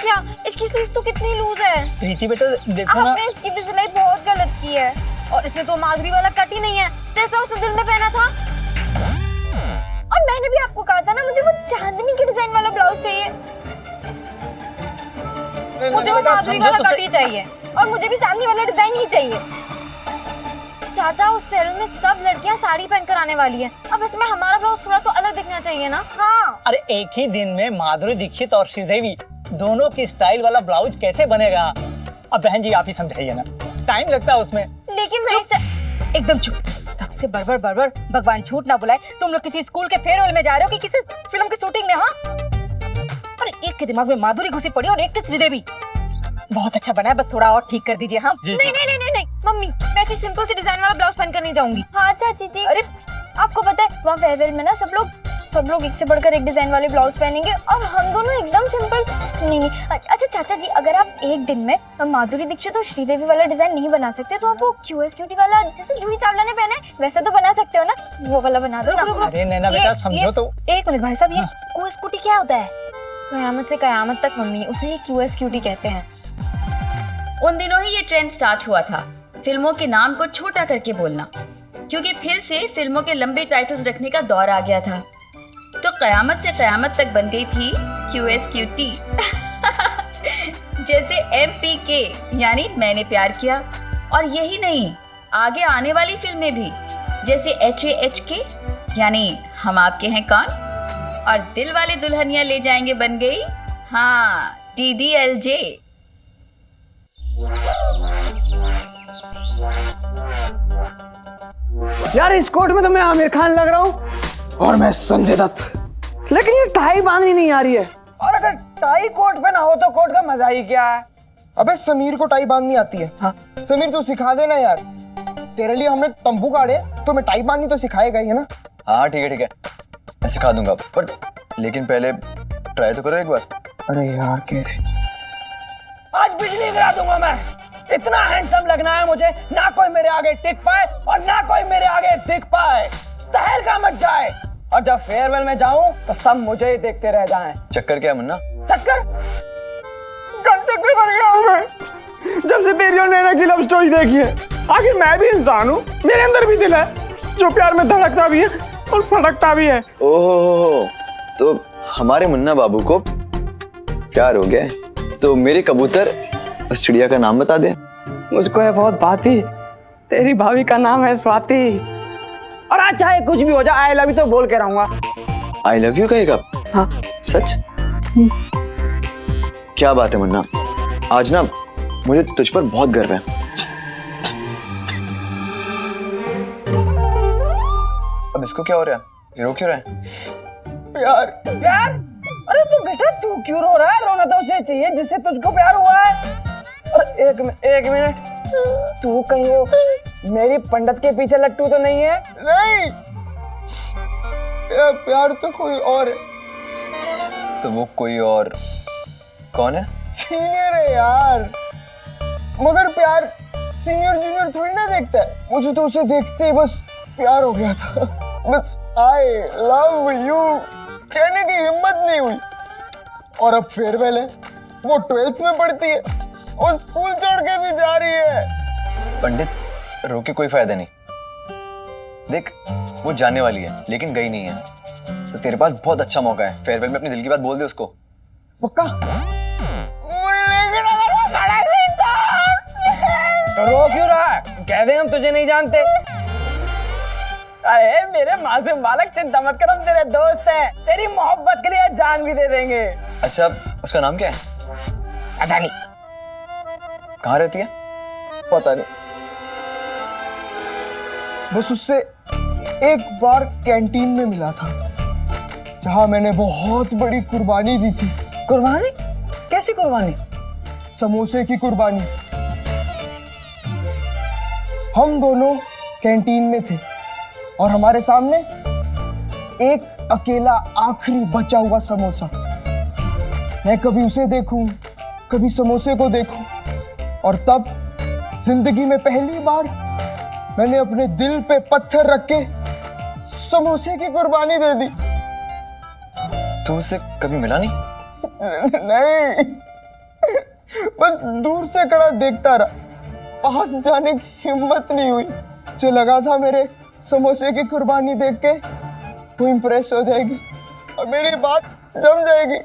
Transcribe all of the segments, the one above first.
देखिए इसकी स्लीव्स तो कितनी लूज है। प्रीति बेटा देखो ना, आपने इसकी भी सिलाई बहुत गलत की है और इसमें तो माधुरी वाला कट ही नहीं है जैसा उसने दिल में पहना था। और मैंने भी आपको कहा था ना मुझे वो चांदनी के डिजाइन वाला ब्लाउज चाहिए। मुझे वो माधुरी वाला कट ही चाहिए और मुझे भी चांदनी वाला डिजाइन ही चाहिए। चाचा उस फेयरवेल में सब लड़कियां साड़ी पहनकर आने वाली है, अब इसमें हमारा ब्लाउज थोड़ा तो अलग दिखना चाहिए ना। हाँ अरे एक ही दिन में माधुरी दीक्षित और श्रीदेवी दोनों की स्टाइल वाला ब्लाउज कैसे बनेगा? अब बहन जी आप ही समझाइए ना, टाइम लगता है उसमें। लेकिन एकदम चुप, तब से बड़बड़ भगवान झूठ ना बुलाए। तुम लोग किसी स्कूल के फेयरवेल में जा रहे हो कि किसी फिल्म की शूटिंग में? हाँ, अरे एक के दिमाग में माधुरी घुसी पड़ी और एक के श्रीदेवी। बहुत अच्छा बना है, बस थोड़ा और ठीक कर दीजिए। हाँ नहीं मम्मी, मैं ऐसी सिंपल सी डिजाइन वाला ब्लाउज पहनकर नहीं जाऊंगी। हाँ चाची जी, अरे आपको पता है वहाँ फेयरवेल में ना सब लोग एक से बढ़कर एक डिजाइन वाले ब्लाउज पहनेंगे और हम दोनों एकदम सिंपल। नहीं अच्छा चाचा जी, अगर आप एक दिन में माधुरी दीक्षित और श्रीदेवी वाला डिजाइन नहीं बना सकते तो आप वो क्यूएस क्यूटी वाला जैसे जूही चावला ने पहना है वैसा तो बना सकते हो ना, वो वाला बना दो ना। अरे नैना बेटा समझो तो। एक मिनट भाई साहब, ये क्यूएस क्यूटी क्या होता है? कयामत से कयामत तक मम्मी, उसे ही क्यूएस क्यूटी कहते हैं। उन दिनों ही ये ट्रेंड स्टार्ट हुआ था, फिल्मों के नाम को छोटा करके बोलना, क्योंकि फिर से फिल्मों के लंबे टाइटल्स रखने का दौर आ गया था। तो कयामत से कयामत तक बन गई थी QSQT जैसे MPK यानी मैंने प्यार किया। और यही नहीं, आगे आने वाली फिल्में भी जैसे HAHK यानी हम आपके हैं कौन, और दिल वाले दुल्हनिया ले जाएंगे बन गई हाँ DDLJ। यार इस कोट में तो मैं आमिर खान लग रहा हूँ और मैं संजय दत्त। लेकिन ये टाई बांधनी नहीं आ रही है, और अगर टाई कोट पे ना हो तो कोट का मजा ही क्या है? अबे समीर को टाई बांधनी आती है। हाँ। समीर तू सिखा देना यार, तेरे लिए हमने तंबू गाड़े तो मैं टाई बांधनी तो सिखाएगा ही है ना। हाँ ठीक है मैं सिखा दूंगा, पर लेकिन पहले ट्राई तो करो एक बार। अरे यार कैसे? आज बिजली गिरा दूंगा मैं, इतना हैंडसम लगना है मुझे, ना कोई मेरे आगे टिक पाए और ना कोई मेरे आगे दिख पाए, तहल का मच जाए। और जब फेयरवेल में जाऊं तो सब मुझे ही देखते रह जाएं। चक्कर क्या है मुन्ना? चक्कर चक्कर बन गया हूं मैं जब से तेरी और नैना की लव स्टोरी देखी है। आखिर मैं भी इंसान हूँ, मेरे अंदर भी दिल है जो प्यार में धड़कता भी है और फटकता भी है। ओहो, तो हमारे मुन्ना बाबू को प्यार हो गया है, तो मेरे कबूतर उस चिड़िया का नाम बता दे। मुझको है बहुत बाती, तेरी भाभी का नाम है स्वाति, और आज चाहे कुछ भी हो जाए आई लव यू तो बोल के रहूंगा। आई लव यू कहेगा? हाँ। सच? क्या बात है मुन्ना, आज ना मुझे तुझ पर बहुत गर्व है। अब इसको क्या हो रहा है, रो क्यों रहा है? प्यार? अरे तू बेटा तू क्यों रो रहा है? रोना तो उसे चाहिए जिससे तुझको प्यार हुआ है। और एक मिनट, तू कहीं वो मेरी पंडित के पीछे लट्टू तो नहीं है? नहीं, मेरा प्यार तो कोई और है। तो वो कोई और कौन है? सीनियर है यार, मगर प्यार सीनियर जूनियर थोड़ी ना देखता है। मुझे तो उसे देखते ही बस प्यार हो गया था, बस आई लव यू कहने की हिम्मत नहीं हुई। और अब फेयरवेल है, वो 12th में पढ़ती है और स्कूल छोड़ के भी जा रही है। पंडित रो के कोई फायदा नहीं, देख वो जाने वाली है लेकिन गई नहीं है, तो तेरे पास बहुत अच्छा मौका है, फेयरवेल में अपनी दिल की बात बोल दे उसको। पक्का? लेकिन अगर वो खड़ा नहीं तो रो क्यों रहा है? कह दे हम तुझे नहीं जानते। अरे मेरे मासूम बालक चिंता मत कर, हम तेरे दोस्त हैं, तेरी मोहब्बत के लिए जान भी दे देंगे। अच्छा उसका नाम क्या है? पता नहीं। कहाँ रहती है? पता नहीं, बस उससे एक बार कैंटीन में मिला था जहां मैंने बहुत बड़ी कुर्बानी दी थी। कुर्बानी? कैसी कुर्बानी? समोसे की कुर्बानी। हम दोनों कैंटीन में थे और हमारे सामने एक अकेला आखिरी बचा हुआ समोसा। मैं कभी उसे देखूं, कभी समोसे को देखूं, और तब जिंदगी में पहली बार मैंने अपने दिल पे पत्थर रख के समोसे की कुर्बानी दे दी। तो उससे कभी मिला नहीं? नहीं, बस दूर से खड़ा देखता रहा, पास जाने की हिम्मत नहीं हुई। जो लगा था मेरे समोसे की कुर्बानी देख के वो इम्प्रेस हो जाएगी और मेरी बात जम जाएगी।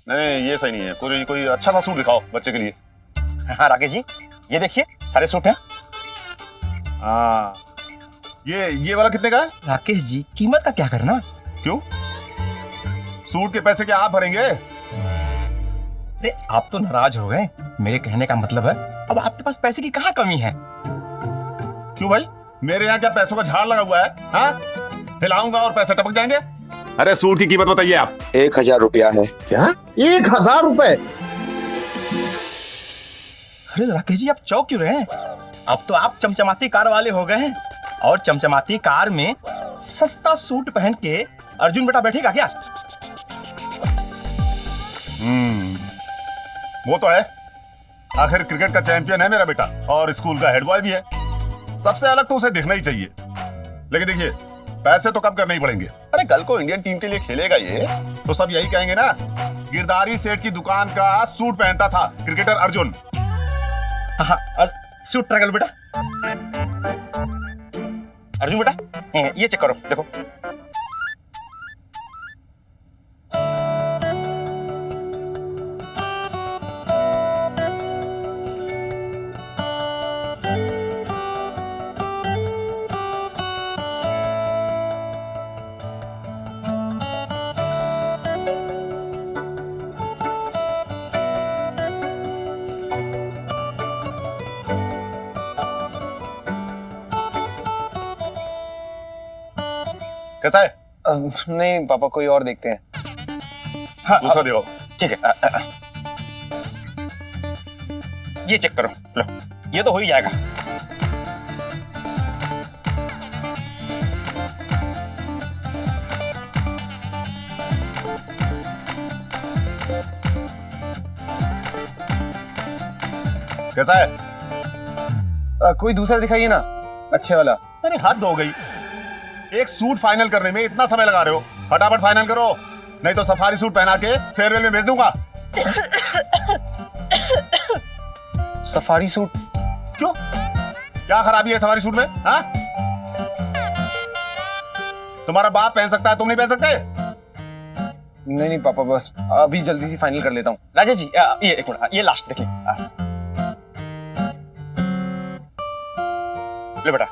नहीं ये सही नहीं है, कोई कोई अच्छा सा सूट दिखाओ बच्चे के लिए। हाँ राकेश जी, ये देखिए सारे सूट हैं। हाँ ये वाला कितने का है? राकेश जी, कीमत का क्या करना? क्यों? सूट के पैसे क्या आप भरेंगे? अरे आप तो नाराज हो गए। मेरे कहने का मतलब है अब आपके पास पैसे की कहाँ कमी है? क्यों भाई, मेरे यहाँ क्या पैसों का झाड़ लगा हुआ है? हाँ, हिलाऊंगा और पैसे टपक जाएंगे। अरे सूट की कीमत बताइए आप। 1000 रुपया है। क्या 1000 रुपए? अरे राकेश जी, आप चौंक क्यों रहे हैं? अब तो आप चमचमाती कार वाले हो गए हैं और चमचमाती कार में सस्ता सूट पहन के अर्जुन बेटा बैठेगा क्या? वो तो है, आखिर क्रिकेट का चैंपियन है मेरा बेटा और स्कूल का हेड बॉय भी है। सबसे अलग तो उसे दिखना ही चाहिए। लेकिन देखिए, पैसे तो कम करने ही पड़ेंगे। अरे कल को इंडियन टीम के लिए खेलेगा ये, तो सब यही कहेंगे ना, गिरधारी सेठ की दुकान का सूट पहनता था क्रिकेटर अर्जुन। हाँ, सूट ट्राई कर लो बेटा। अर्जुन बेटा, ये चेक करो, देखो। कैसा है? नहीं पापा, कोई और देखते हैं। हाँ, दूसरा देखो। ठीक है। ये चेक करो, लो, ये तो हो ही जाएगा। कैसा है? कोई दूसरा दिखाइए ना, अच्छे वाला। अरे हद हो गई, एक सूट फाइनल करने में इतना समय लगा रहे हो। फटाफट फाइनल करो, नहीं तो सफारी सूट पहना के फेयरवेल में भेज दूंगा। Safari suit? क्यों, क्या खराबी है सफारी सूट में? हाँ, तुम्हारा बाप पहन सकता है, तुम नहीं पहन सकते? नहीं पापा, बस अभी जल्दी से फाइनल कर लेता हूँ। राजेश जी, ये एक मिनट, ये लास्ट देखिए। ले बेटा,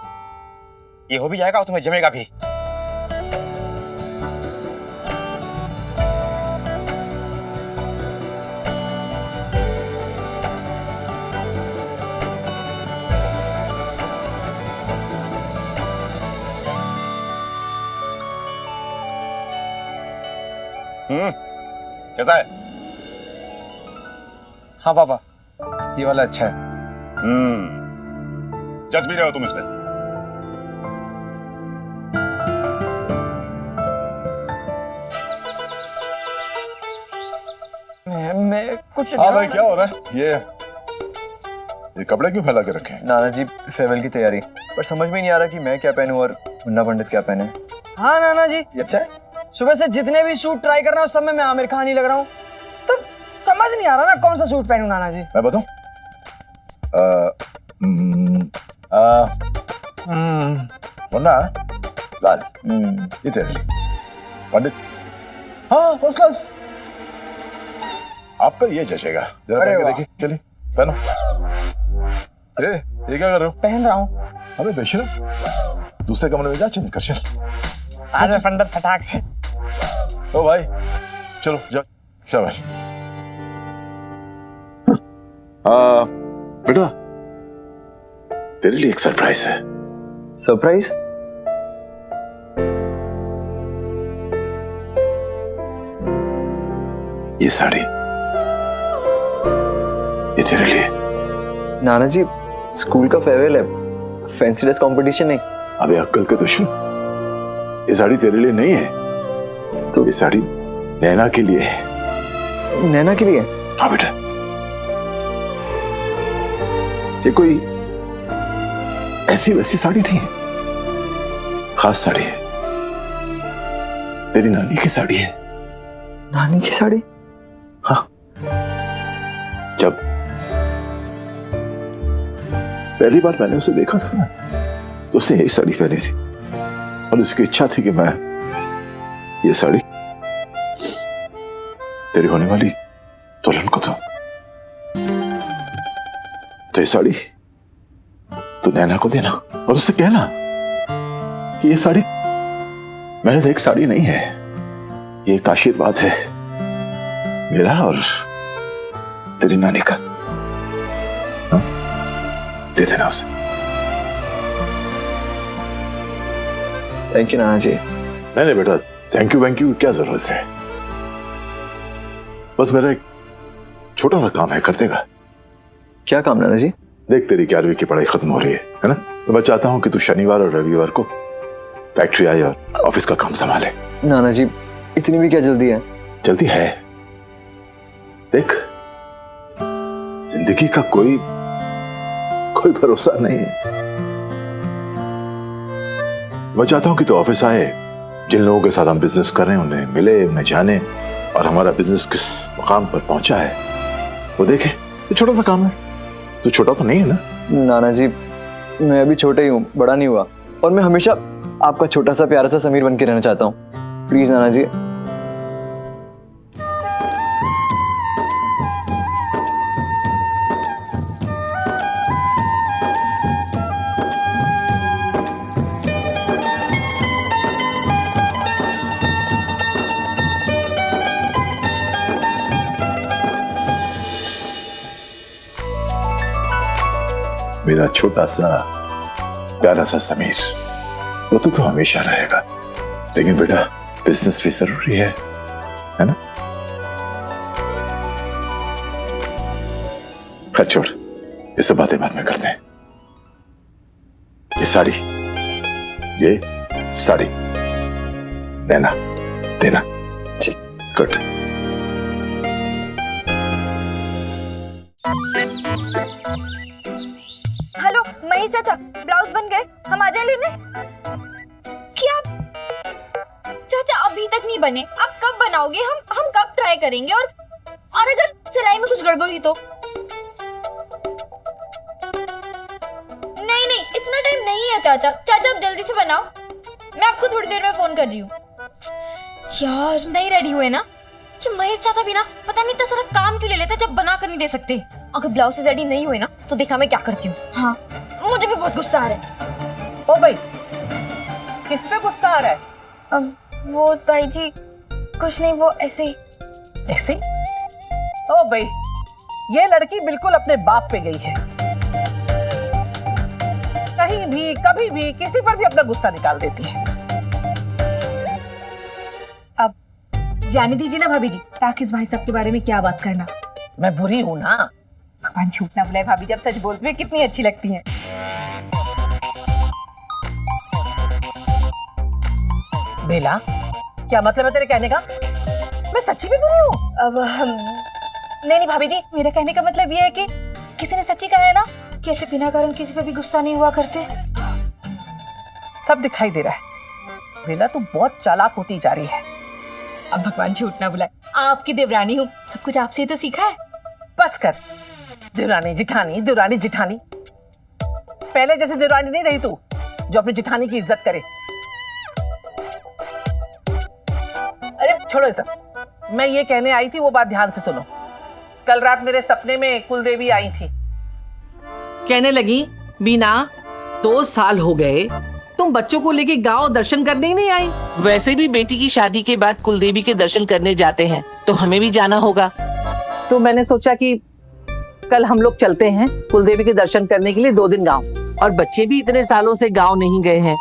ये हो भी जाएगा और तुम्हें जमेगा भी। कैसा है? हाँ पापा, ये वाला अच्छा है। जज भी रहे हो तुम इसमें। मैं कुछ हाँ भाई, क्या हो रहा है? ये कपड़े क्यों फैला के रखे हैं? नाना जी, फेयरवेल की तैयारी, पर समझ में नहीं आ रहा कि मैं क्या पहनूं और मुन्ना पंडित क्या पहने। हाँ नाना जी, ये अच्छा है। सुबह से जितने भी सूट ट्राई कर रहा हूँ सब में मैं आमिर खान ही लग रहा हूँ, तो समझ नहीं आ रहा ना कौन सा सूट पहनूं नाना जी। मैं बताऊं? मुन्ना लाल, ये तेरे लिए। पंडित, हाँ फर्स्ट क्लास। आप पर ये जचेगा, जरा पहन के देखिए। चलिए पहनो। ये क्या कर रहे हो? पहन रहा हूँ। अबे बेशरम, दूसरे कमरे में जा, चेंज कर। चल आज पंडित फटाक से। ओ भाई, चलो जाओ। शाबाश। बेटा, तेरे लिए एक सरप्राइज है। सरप्राइज? ये साड़ी, ये तेरे लिए। नाना जी स्कूल का फेयरवेल है, फैंसी ड्रेस कंपटीशन नहीं। अबे अक्कल के दुश्मन, ये साड़ी तेरे लिए नहीं है, तो ये साड़ी नैना के लिए है। नैना के लिए? हाँ बेटा, ये कोई ऐसी वैसी साड़ी नहीं है, खास साड़ी है, तेरी नानी की साड़ी है। नानी की साड़ी? हाँ, जब पहली बार मैंने उसे देखा था ना, तो उसने यही साड़ी पहनी थी और उसकी इच्छा थी कि मैं ये साड़ी तेरी होने वाली दुल्हन को दूं। तो ये साड़ी तू नैना को देना और उससे कहना कि ये साड़ी महज एक साड़ी नहीं है, ये एक आशीर्वाद है मेरा और तेरी नानी का। हाँ? दे देना उसे। थैंक यू नाना जी। नहीं बेटा, थैंक यू की क्या जरूरत है, बस मेरा एक छोटा सा काम है, कर देगा? क्या काम नाना जी? देख, तेरी 11वीं की पढ़ाई खत्म हो रही है ना, तो मैं चाहता हूं कि तू शनिवार और रविवार को फैक्ट्री आए और ऑफिस का काम संभाले। नाना जी इतनी भी क्या जल्दी है? जल्दी है, देख जिंदगी का कोई भरोसा नहीं है। मैं चाहता हूं कि तू ऑफिस आए, जिन लोगों के साथ हम बिजनेस कर रहे हैं उन्हें मिले, उन्हें जाने और हमारा बिजनेस किस मुकाम पर पहुंचा है वो देखे। ये छोटा सा काम है, तू छोटा तो नहीं है ना? नाना जी मैं अभी छोटा ही हूँ, बड़ा नहीं हुआ, और मैं हमेशा आपका छोटा सा प्यारा सा समीर बन के रहना चाहता हूँ। प्लीज नाना जी। मेरा छोटा सा प्यारा सा समीर, वो तो हमेशा रहेगा, लेकिन बेटा बिजनेस भी जरूरी है ना? खैर छोड़, ये सब बातें बाद में करते हैं। ये साड़ी नैना देना। ठीक, गुड। हेलो महेश चाचा, ब्लाउज बन गए, हम आ जाए लेने? क्या चाचा अभी तक नहीं बने? आप कब बनाओगे? हम कब ट्राई करेंगे? और अगर सिलाई में कुछ गड़बड़ हुई तो? नहीं इतना टाइम नहीं है चाचा। चाचा आप जल्दी से बनाओ, मैं आपको थोड़ी देर में फोन कर रही हूँ। यार नहीं रेडी हुए ना? ये महेश चाचा भी ना पता नहीं इतना सारा काम क्यों ले लेते जब बना कर नहीं दे सकते। अगर ब्लाउज से रेडी नहीं हुए ना तो देखा मैं क्या करती हूँ। हाँ मुझे भी बहुत गुस्सा आ रहा है। ओ भाई, किस पे गुस्सा आ रहा है? वो ताई जी कुछ नहीं, वो ऐसे ही। ऐसे? ओ भाई, ये लड़की बिल्कुल अपने बाप पे गई है। कहीं भी कभी भी किसी पर भी अपना गुस्सा निकाल देती है। अब जाने दीजिए ना भाभी जी, राकेश भाई साहब के बारे में क्या बात करना। मैं बुरी हूं ना? भगवान झूठ ना बुलाए, भाभी जब सच बोलती है कितनी अच्छी लगती हैं। बेला, क्या मतलब है तेरे कहने का? मैं सच्ची में बुरी हूँ? अब नहीं भाभी जी, मेरा कहने का मतलब ये है कि किसी ने सच्ची कहा है ना, कैसे बिना कारण किसी पे भी गुस्सा नहीं हुआ करते। सब दिखाई दे रहा है। बेला तू बहुत चालाक होती जा रही है। अब भगवान झूठ ना बुलाए, आपकी देवरानी हूँ, सब कुछ आपसे ही तो सीखा है। बस कर, देवरानी जिठानी। पहले जैसे देवरानी नहीं रही तू, जो अपनी जिठानी की इज्जत करे। अरे छोड़ो ये सब, मैं ये कहने आई थी वो बात ध्यान से सुनो। कल रात मेरे सपने में कुलदेवी आई थी। कहने लगी, बीना 2 साल हो गए तुम बच्चों को लेके गांव दर्शन करने ही नहीं आई। वैसे भी बेटी की शादी के बाद कुलदेवी के दर्शन करने जाते हैं, तो हमें भी जाना होगा। तो मैंने सोचा कि कल हम लोग चलते हैं कुलदेवी के दर्शन करने के लिए 2 दिन गांव। और बच्चे भी इतने सालों से गांव नहीं गए हैं।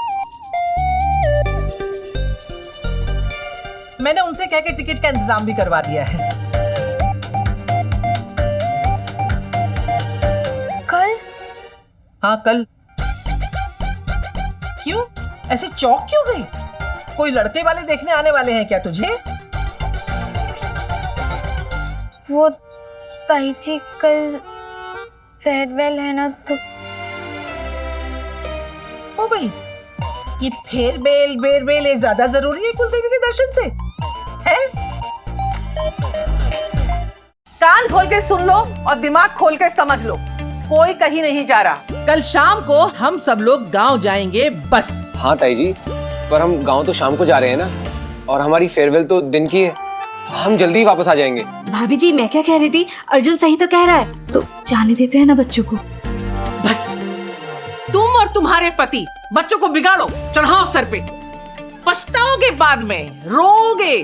मैंने उनसे कह के टिकट का इंतजाम भी करवा दिया है। कल हाँ कल। क्यों ऐसे चौंक क्यों गई? कोई लड़के वाले देखने आने वाले हैं क्या तुझे? वो ताई जी कल फेयरवेल है ना, तो ओ भाई, ये फेयरवेल ये ज्यादा जरूरी है कुलदेवी के दर्शन से है? कान खोल के सुन लो और दिमाग खोल के समझ लो, कोई कहीं नहीं जा रहा। कल शाम को हम सब लोग गांव जाएंगे बस। हाँ ताई जी, पर हम गांव तो शाम को जा रहे हैं ना, और हमारी फेयरवेल तो दिन की है, हम जल्दी वापस आ जाएंगे। भाभी जी मैं क्या कह रही थी, अर्जुन सही तो कह रहा है, तो जाने देते हैं ना बच्चों को। बस तुम और तुम्हारे पति बच्चों को बिगाड़ो, चढ़ाओ सर पे, पछताओगे बाद में, रोगे।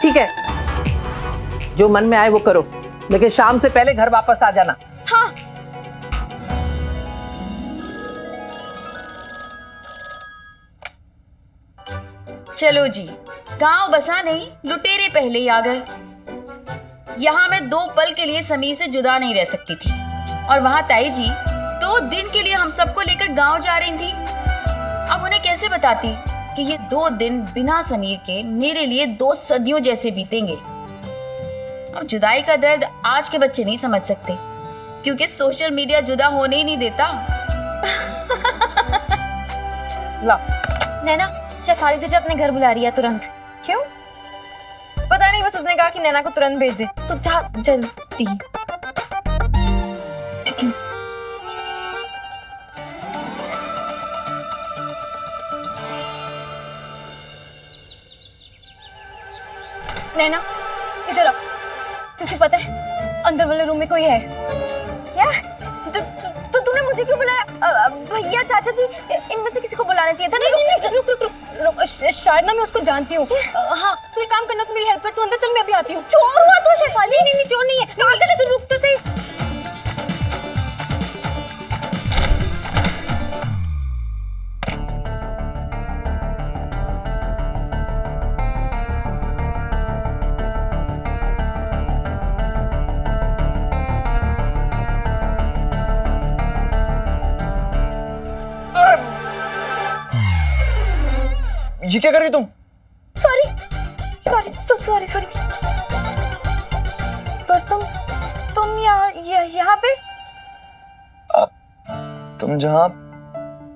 ठीक है, जो मन में आए वो करो, लेकिन शाम से पहले घर वापस आ जाना। हाँ। चलो जी, गांव बसा नहीं, लुटेरे पहले ही आ गए। यहाँ मैं 2 पल के लिए समीर से जुदा नहीं रह सकती थी, और वहाँ ताई जी 2 दिन के लिए हम सबको लेकर गांव जा रही थी। अब उन्हें कैसे बताती कि ये 2 दिन बिना समीर के मेरे लिए 2 सदियों जैसे बीतेंगे। अब जुदाई का दर्द आज के बच्चे नहीं समझ सकते, क्योंकि सोशल मीडिया जुदा होने ही नहीं देता। ला नैना, शेफाली तुझे अपने घर बुला रही है तुरंत। क्यों? पता नहीं, बस उसने कहा कि नैना को तुरंत भेज दे, तो जा जल्दी। ठीक है। नैना इधर आ, तुझे पता है अंदर वाले रूम में कोई है। क्या? तो तूने मुझे क्यों बुलाया? भैया, चाचा जी, इनमें से किसी को बुलाना चाहिए था। नहीं, रुक, शायद ना मैं उसको जानती हूँ। हाँ, तू एक काम करना, तू मेरी हेल्प कर, तू अंदर चल, मैं अभी आती हूँ। चोर हुआ तो शेफाली? नहीं, चोर नहीं है, पागल है, तू रुक तो सही। ये क्या कर रही तुम? सॉरी। पर तुम यहाँ पे? तुम जहाँ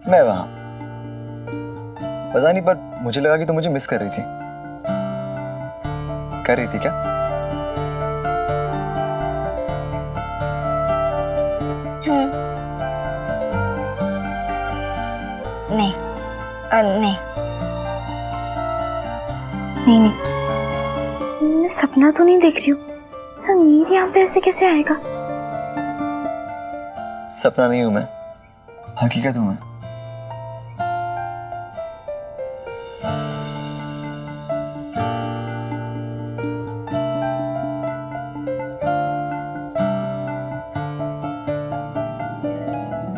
मैं वहाँ। पता नहीं, पर मुझे लगा कि तुम मुझे मिस कर रही थी। कर रही थी क्या? नहीं, मैं सपना तो नहीं देख रही हूँ। समीर यहाँ पे ऐसे कैसे आएगा? सपना नहीं हूं मैं, हकीकत हूं मैं।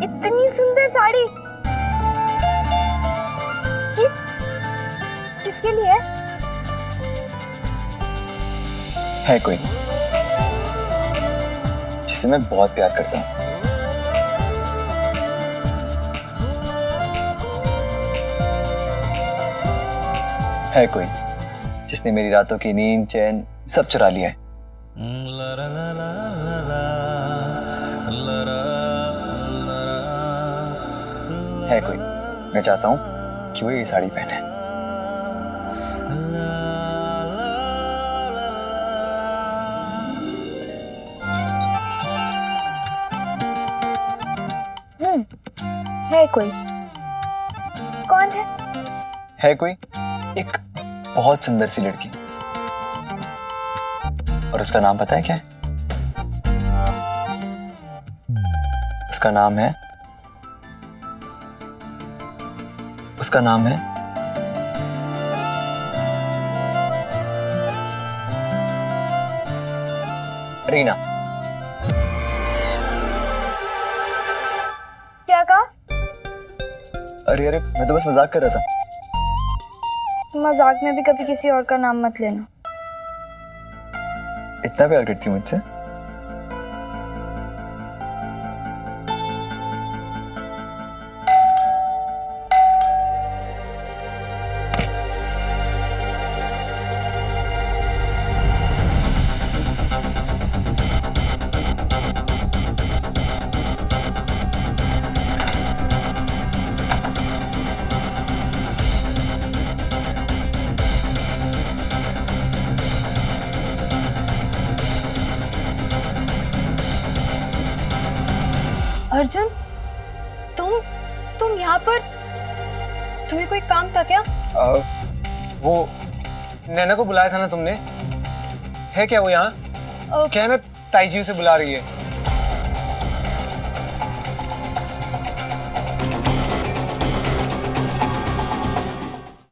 इतनी सुंदर साड़ी, ये किसके लिए है कोई जिसे मैं बहुत प्यार करता हूँ। है कोई जिसने मेरी रातों की नींद, चैन सब चुरा लिया है। है कोई, मैं चाहता हूँ कि वो ये साड़ी पहने। है कोई? कौन है? है कोई एक बहुत सुंदर सी लड़की, और उसका नाम पता है क्या है? उसका नाम है रीना। क्या कहा? अरे मैं तो बस मजाक कर रहा था। मजाक में भी कभी किसी और का नाम मत लेना। इतना प्यार करती हूँ मुझसे? अर्जुन, तुम यहाँ पर, तुम्हें कोई काम था क्या? वो नैना को बुलाया था ना तुमने, है क्या वो यहाँ? क्या है ना, ताईजी उसे बुला रही है।